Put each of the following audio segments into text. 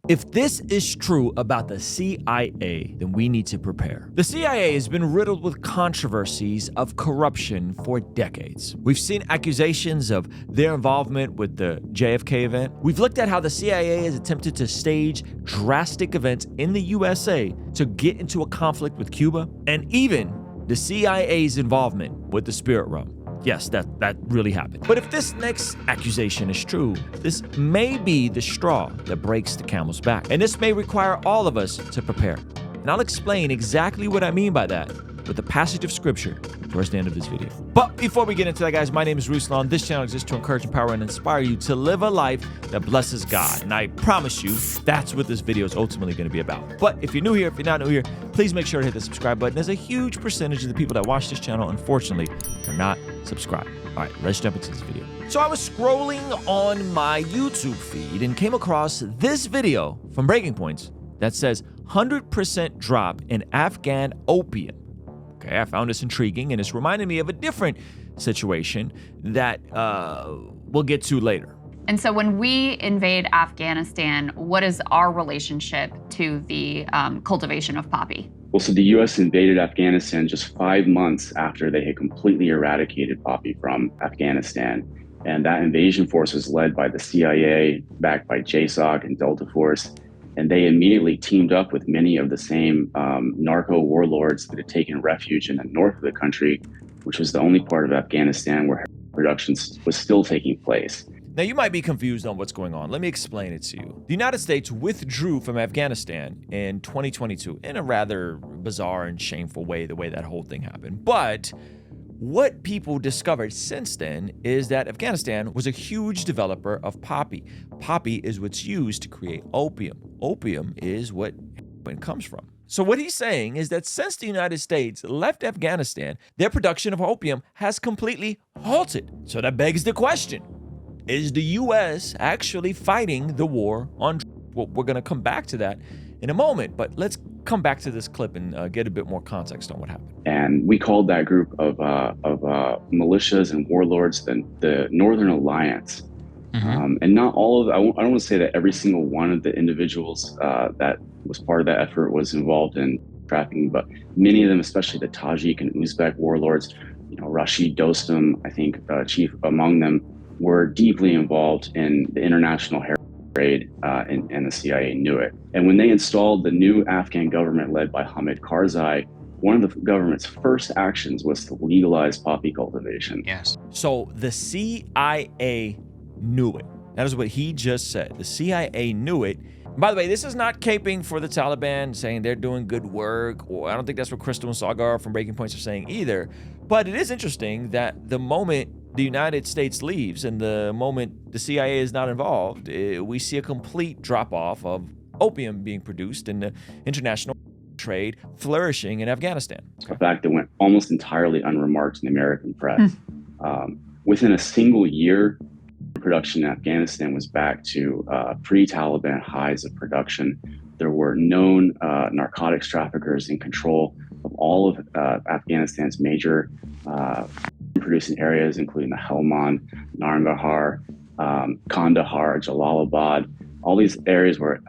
If this is true about the CIA, then we need to prepare. The CIA has been riddled with controversies of corruption for decades. We've seen accusations of their involvement with the JFK event. We've looked at how the CIA has attempted to stage drastic events in the USA to get into a conflict with Cuba, and even the CIA's involvement with the Spirit Realm. Yes, that really happened. But if this next accusation is true, this may be the straw that breaks the camel's back. And this may require all of us to prepare. And I'll explain exactly what I mean by that with a passage of scripture towards the end of this video. But before we get into that, guys, my name is Ruslan. This channel exists to encourage, empower, and inspire you to live a life that blesses God. And I promise you, that's what this video is ultimately going to be about. But if you're new here, if you're not new here, please make sure to hit the subscribe button. There's a huge percentage of the people that watch this channel, unfortunately, are not subscribed. All right, let's jump into this video. So I was scrolling on my YouTube feed and came across this video from Breaking Points that says 100% drop in Afghan opium. Okay, I found this intriguing, and it's reminding me of a different situation that we'll get to later. And so when we invade Afghanistan, what is our relationship to the cultivation of poppy? Well, so the U.S. invaded Afghanistan just 5 months after they had completely eradicated poppy from Afghanistan. And that invasion force was led by the CIA, backed by JSOC and Delta Force. And they immediately teamed up with many of the same narco warlords that had taken refuge in the north of the country, which was the only part of Afghanistan where production was still taking place. Now, you might be confused on what's going on. Let me explain it to you. The United States withdrew from Afghanistan in 2022 in a rather bizarre and shameful way, the way that whole thing happened. But what people discovered since then is that Afghanistan was a huge developer of poppy. Poppy is what's used to create opium. Opium is what it comes from. So what he's saying is that since the United States left Afghanistan, their production of opium has completely halted. So that begs the question, is the U.S. actually fighting the war on drugs? Well, we're going to come back to that in a moment, but let's come back to this clip and get a bit more context on what happened. And we called that group of militias and warlords the Northern Alliance. And not all of, I don't want to say that every single one of the individuals that was part of that effort was involved in trafficking, but many of them, especially the Tajik and Uzbek warlords, Rashid Dostum, I think chief among them, were deeply involved in the international heroin trade, and the CIA knew it. And when they installed the new Afghan government led by Hamid Karzai, one of the government's first actions was to legalize poppy cultivation. Yes. So the CIA knew it. That is what he just said. The CIA knew it. By the way, this is not caping for the Taliban, saying they're doing good work, or I don't think that's what Crystal and Sagar from Breaking Points are saying either. But it is interesting that the moment the United States leaves and the moment the CIA is not involved, we see a complete drop-off of opium being produced and the international trade flourishing in Afghanistan. A fact that went almost entirely unremarked in the American press. Within a single year, production in Afghanistan was back to pre-Taliban highs of production. There were known narcotics traffickers in control of all of Afghanistan's major producing areas, including the Helmand, Nangarhar, Kandahar, Jalalabad, all these areas where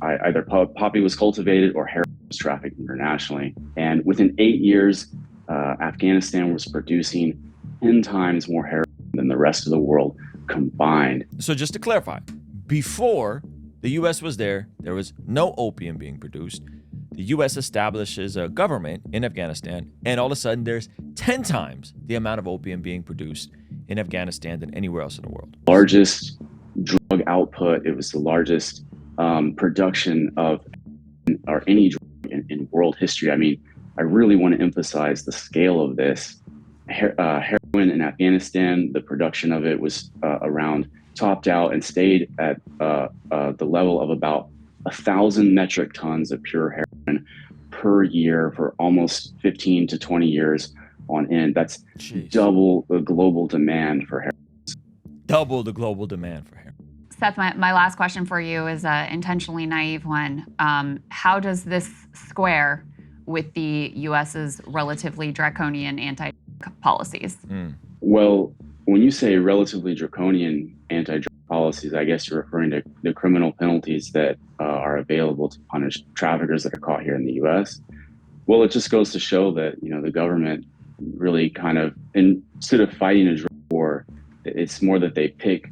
either poppy was cultivated or heroin was trafficked internationally. And within 8 years, Afghanistan was producing 10 times more heroin than the rest of the world combined. So just to clarify, before the U.S. was there was no opium being produced. The U.S. establishes a government in Afghanistan, and all of a sudden there's 10 times the amount of opium being produced in Afghanistan than anywhere else in the world. Largest drug output. It was the largest production of or any drug in world history. I mean, I really want to emphasize the scale of this. Heroin in Afghanistan, the production of it was around topped out and stayed at the level of about 1,000 metric tons of pure heroin per year for almost 15 to 20 years on end. That's double the global demand for heroin. Double the global demand for heroin. Seth, my last question for you is an intentionally naive one. How does this square with the U.S.'s relatively draconian anti-drug policies? Well, when you say relatively draconian anti-drug policies, I guess you're referring to the criminal penalties that are available to punish traffickers that are caught here in the U.S. Well, it just goes to show that, the government really kind of, instead of fighting a drug war, it's more that they pick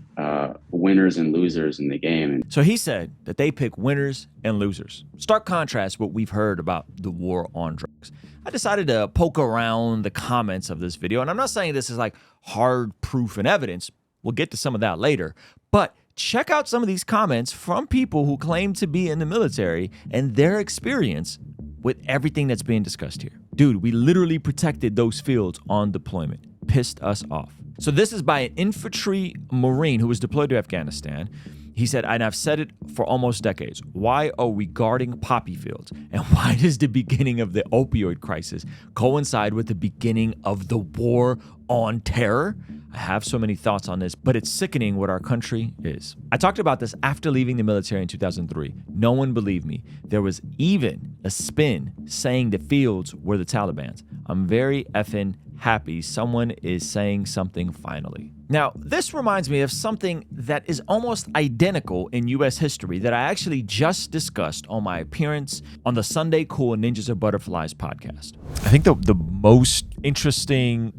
winners and losers in the game. So he said that they pick winners and losers. Stark contrast what we've heard about the war on drugs. I decided to poke around the comments of this video, and I'm not saying this is like hard proof and evidence. We'll get to some of that later. But check out some of these comments from people who claim to be in the military and their experience with everything that's being discussed here. Dude, we literally protected those fields on deployment. Pissed us off. So this is by an infantry Marine who was deployed to Afghanistan. He said, and I've said it for almost decades, why are we guarding poppy fields? And why does the beginning of the opioid crisis coincide with the beginning of the war on terror? I have so many thoughts on this, but it's sickening what our country is. I talked about this after leaving the military in 2003. No one believed me. There was even a spin saying the fields were the Taliban's. I'm very effing happy someone is saying something finally. Now, this reminds me of something that is almost identical in U.S. history that I actually just discussed on my appearance on the Sunday Cool Ninjas or Butterflies podcast. I think the most interesting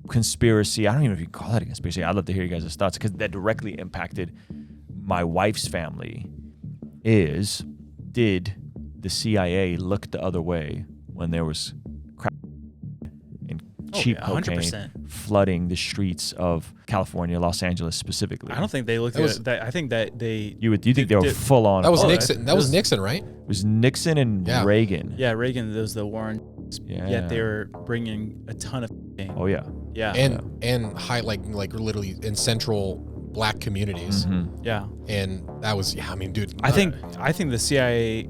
conspiracy, I don't even know if you can call that a conspiracy. I'd love to hear you guys' thoughts because that directly impacted my wife's family is, did the CIA look the other way when there was crap and cheap cocaine 100%. flooding the streets of California, Los Angeles specifically? I don't think they looked at that. I think that they... You think they were full on? That was Nixon. That was Nixon, right? It was Nixon and Reagan. Yeah, Reagan. Those the Warren. Yeah. Yet they were bringing a ton of... Oh, yeah. Yeah. And high, like literally in central black communities. Mm-hmm. Yeah. And that was, I mean, dude. I think the CIA,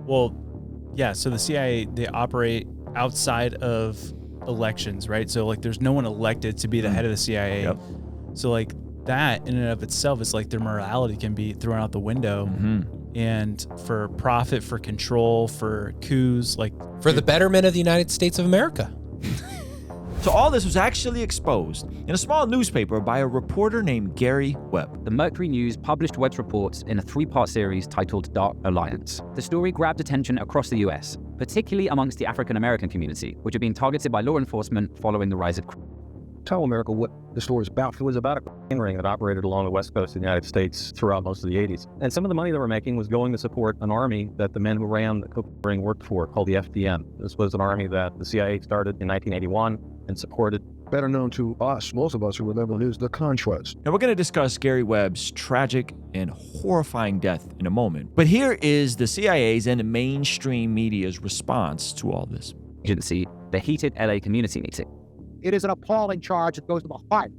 so the CIA, they operate outside of elections, right? So like there's no one elected to be the head of the CIA. Yep. So like that in and of itself is like their morality can be thrown out the window. Mm-hmm. And for profit, for control, for coups, like for the betterment of the United States of America. So all this was actually exposed in a small newspaper by a reporter named Gary Webb. The Mercury News published Webb's reports in a 3-part series titled Dark Alliance. The story grabbed attention across the US, particularly amongst the African-American community, which had been targeted by law enforcement following the rise of crime. Tell America what the story is about. It was about a crime ring that operated along the west coast of the United States throughout most of the 80s. And some of the money they were making was going to support an army that the men who ran the cocaine ring worked for, called the S.D.N.Y. This was an army that the CIA started in 1981 and supported. Better known to us, most of us who remember it, is the Contras. Now we're going to discuss Gary Webb's tragic and horrifying death in a moment. But here is the CIA's and the mainstream media's response to all this. Agency, the heated LA community meeting. It is an appalling charge that goes to the heart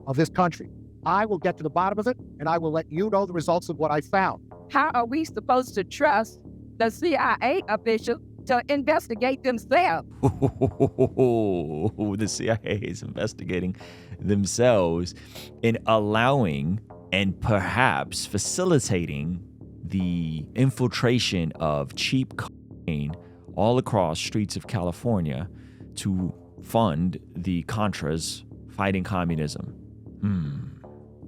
of this country. I will get to the bottom of it, and I will let you know the results of what I found. How are we supposed to trust the CIA officials to investigate themselves? The CIA is investigating themselves in allowing and perhaps facilitating the infiltration of cheap cocaine all across streets of California to fund the Contras fighting communism.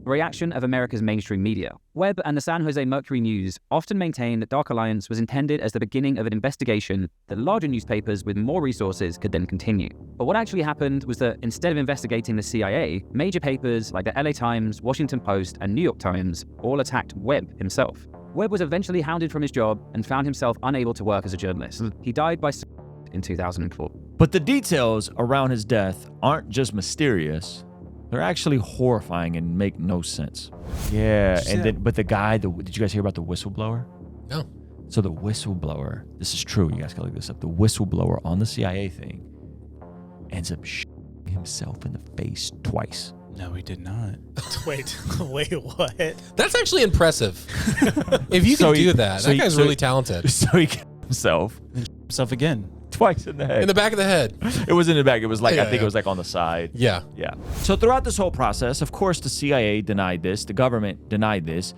Reaction of America's mainstream media. Webb and the San Jose Mercury News often maintain that Dark Alliance was intended as the beginning of an investigation that larger newspapers with more resources could then continue. But what actually happened was that instead of investigating the CIA, major papers like the LA Times, Washington Post, and New York Times all attacked Webb himself. Webb was eventually hounded from his job and found himself unable to work as a journalist. He died by in 2004. But the details around his death aren't just mysterious. They're actually horrifying and make no sense. Yeah, and then, but the guy, did you guys hear about the whistleblower? No. So the whistleblower, this is true, you guys can look this up. The whistleblower on the CIA thing ends up shooting himself in the face twice. No, he did not. Wait, what? That's actually impressive. If you can do that, that guy's really talented. So he killed himself again. Twice in the head. In the back of the head. It was in the back. It was like, I think it was like on the side. Yeah. Yeah. So throughout this whole process, of course, the CIA denied this. The government denied this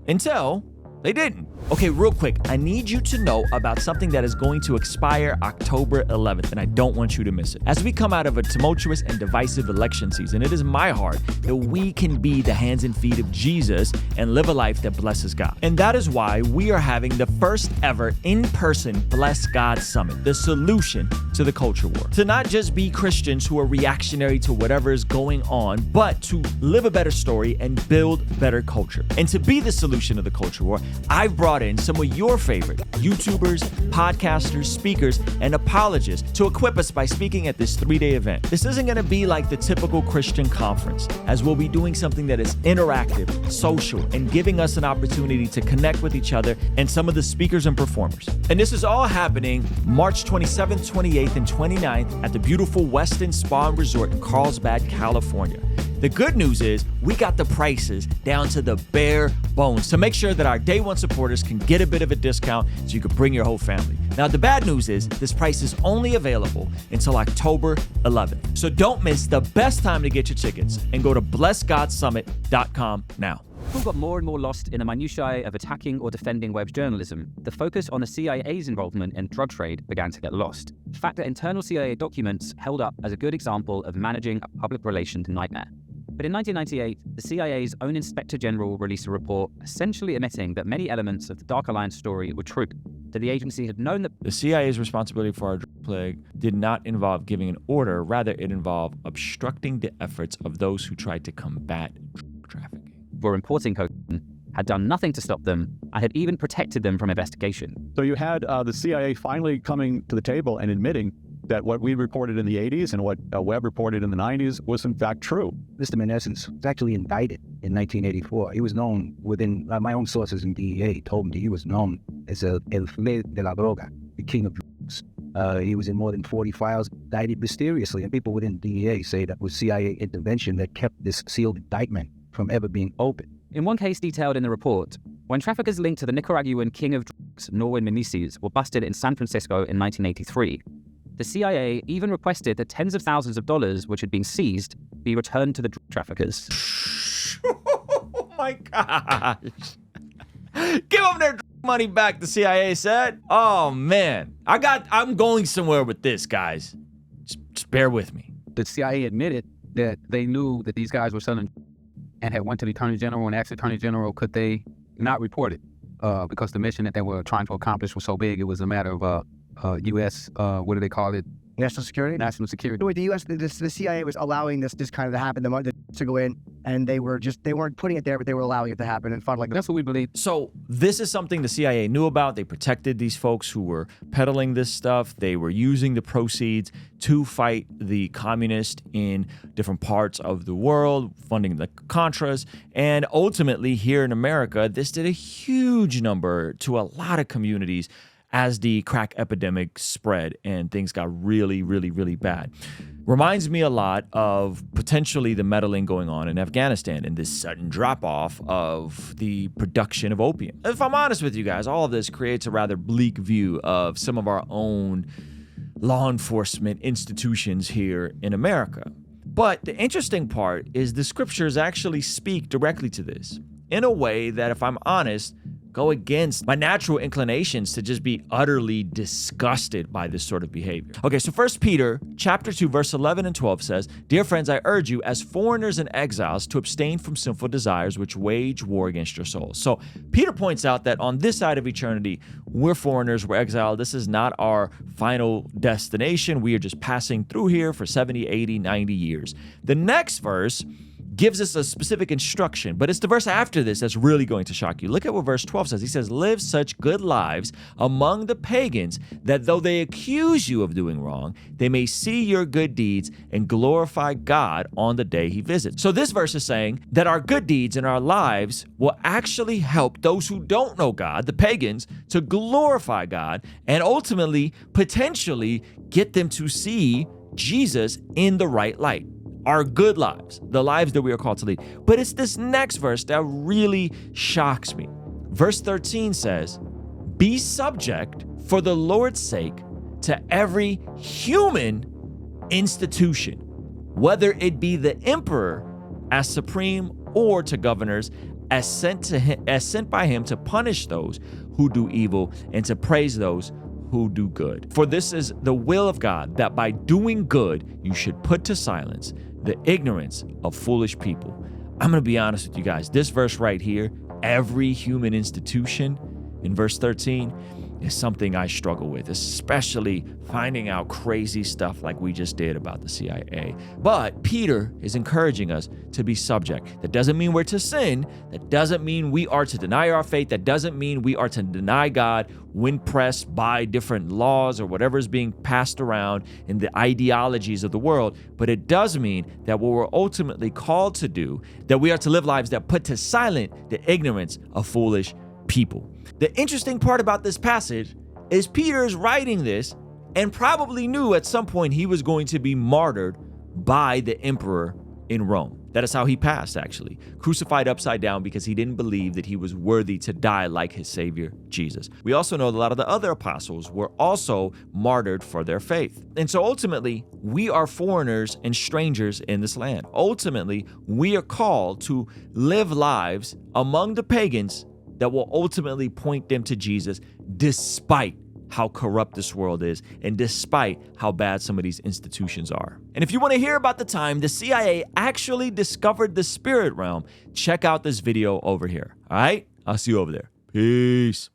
until They didn't. Okay, real quick, I need you to know about something that is going to expire October 11th, and I don't want you to miss it. As we come out of a tumultuous and divisive election season, it is my heart that we can be the hands and feet of Jesus and live a life that blesses God. And that is why we are having the first ever in-person Bless God Summit, the solution to the culture war. To not just be Christians who are reactionary to whatever is going on, but to live a better story and build better culture. And to be the solution to the culture war, I've brought in some of your favorite YouTubers, podcasters, speakers, and apologists to equip us by speaking at this 3-day event. This isn't going to be like the typical Christian conference, as we'll be doing something that is interactive, social, and giving us an opportunity to connect with each other and some of the speakers and performers. And this is all happening March 27th, 28th, and 29th at the beautiful Westin Spa and Resort in Carlsbad, California. The good news is we got the prices down to the bare bones to make sure that our day one supporters can get a bit of a discount so you can bring your whole family. Now, the bad news is this price is only available until October 11th. So don't miss the best time to get your tickets and go to blessgodsummit.com now. People got more and more lost in the minutiae of attacking or defending web journalism. The focus on the CIA's involvement in drug trade began to get lost. The fact that internal CIA documents held up as a good example of managing a public relations nightmare. But in 1998, the CIA's own Inspector General released a report essentially admitting that many elements of the Dark Alliance story were true, that the agency had known that the CIA's responsibility for our drug plague did not involve giving an order, rather it involved obstructing the efforts of those who tried to combat drug trafficking. Were importing cocaine, had done nothing to stop them, and had even protected them from investigation. So you had the CIA finally coming to the table and admitting that what we reported in the 80s and what Webb reported in the 90s was in fact true. Mr. Menezes was actually indicted in 1984. He was known within, my own sources in DEA told me he was known as El Rey de la Droga, the king of drugs. He was in more than 40 files, indicted mysteriously, and people within DEA say that was CIA intervention that kept this sealed indictment from ever being opened. In one case detailed in the report, when traffickers linked to the Nicaraguan king of drugs, Norwin Menezes, were busted in San Francisco in 1983, the CIA even requested that tens of thousands of dollars, which had been seized, be returned to the drug traffickers. Oh my gosh. Give them their money back, the CIA said. Oh man, I'm going somewhere with this, guys. Just bear with me. The CIA admitted that they knew that these guys were selling and had went to the Attorney General and asked the Attorney General could they not report it because the mission that they were trying to accomplish was so big. It was a matter of U.S. What do they call it? National security. National security. The U.S. The CIA was allowing this kind of to happen. To go in, and they weren't putting it there, but they were allowing it to happen and funneling. That's what we believe. So this is something the CIA knew about. They protected these folks who were peddling this stuff. They were using the proceeds to fight the communists in different parts of the world, funding the Contras. And ultimately, here in America, this did a huge number to a lot of communities as the crack epidemic spread and things got really, really, really bad. Reminds me a lot of potentially the meddling going on in Afghanistan and this sudden drop-off of the production of opium. If I'm honest with you guys, all of this creates a rather bleak view of some of our own law enforcement institutions here in America. But the interesting part is the scriptures actually speak directly to this in a way that, if I'm honest, go against my natural inclinations to just be utterly disgusted by this sort of behavior. Okay, so 1 Peter chapter 2, verse 11 and 12 says, "Dear friends, I urge you as foreigners and exiles to abstain from sinful desires which wage war against your souls." So Peter points out that on this side of eternity, we're foreigners, we're exiled. This is not our final destination. We are just passing through here for 70, 80, 90 years. The next verse gives us a specific instruction, but it's the verse after this that's really going to shock you. Look at what verse 12 says. He says, "Live such good lives among the pagans that though they accuse you of doing wrong, they may see your good deeds and glorify God on the day he visits." So this verse is saying that our good deeds in our lives will actually help those who don't know God, the pagans, to glorify God and ultimately, potentially, get them to see Jesus in the right light. Our good lives, the lives that we are called to lead. But it's this next verse that really shocks me. Verse 13 says, "Be subject for the Lord's sake to every human institution, whether it be the emperor as supreme or to governors as sent by him to punish those who do evil and to praise those who do good. For this is the will of God, that by doing good you should put to silence the ignorance of foolish people. I'm going to be honest with you guys. This verse right here, every human institution, in verse 13, is something I struggle with, especially finding out crazy stuff like we just did about the CIA. But Peter is encouraging us to be subject. That doesn't mean we're to sin. That doesn't mean we are to deny our faith. That doesn't mean we are to deny God when pressed by different laws or whatever is being passed around in the ideologies of the world. But it does mean that what we're ultimately called to do, that we are to live lives that put to silence the ignorance of foolish people. The interesting part about this passage is Peter is writing this and probably knew at some point he was going to be martyred by the emperor in Rome. That is how he passed, actually. Crucified upside down because he didn't believe that he was worthy to die like his Savior, Jesus. We also know that a lot of the other apostles were also martyred for their faith. And so ultimately, we are foreigners and strangers in this land. Ultimately, we are called to live lives among the pagans that will ultimately point them to Jesus, despite how corrupt this world is and despite how bad some of these institutions are. And if you want to hear about the time the CIA actually discovered the spirit realm, check out this video over here. All right? I'll see you over there. Peace.